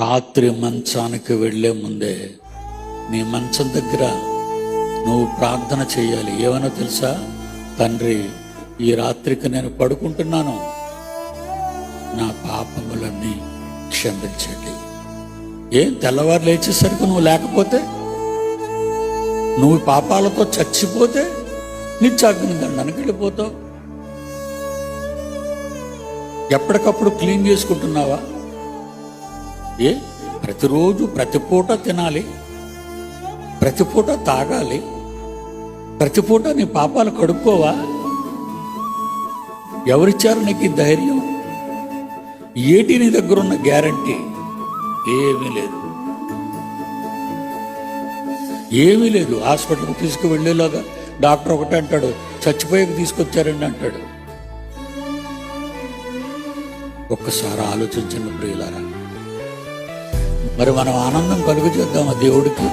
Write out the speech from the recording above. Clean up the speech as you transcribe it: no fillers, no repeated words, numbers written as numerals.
రాత్రి మంచానికి వెళ్ళే ముందే నీ మంచం దగ్గర నువ్వు ప్రార్థన చేయాలి. ఏమనో తెలుసా? తండ్రి, ఈ రాత్రికి నేను పడుకుంటున్నాను, నా పాపములన్నీ క్షమించండి. ఏం తెల్లవారు లేచేసరికి నువ్వు లేకపోతే, నువ్వు పాపాలతో చచ్చిపోతే నిత్యాగ్ని దండానికి వెళ్ళిపోతావు. ఎప్పటికప్పుడు క్లీన్ చేసుకుంటున్నావా? ప్రతిరోజు ప్రతి పూట తినాలి, ప్రతి పూట తాగాలి, ప్రతి పూట నీ పాపాలు కడుక్కోవా? ఎవరిచ్చారు నీకు ఈ ధైర్యం? ఏటి నీ దగ్గర ఉన్న గ్యారంటీ? ఏమీ లేదు, ఏమీ లేదు. హాస్పిటల్కి తీసుకువెళ్ళేలాగా డాక్టర్ ఒకటే అంటాడు, చచ్చిపోయాక తీసుకొచ్చారండి అంటాడు. ఒక్కసారి ఆలోచించండి ప్రియులారా. మరి మనం ఆనందం కలుగు చేద్దామా దేవుడికి?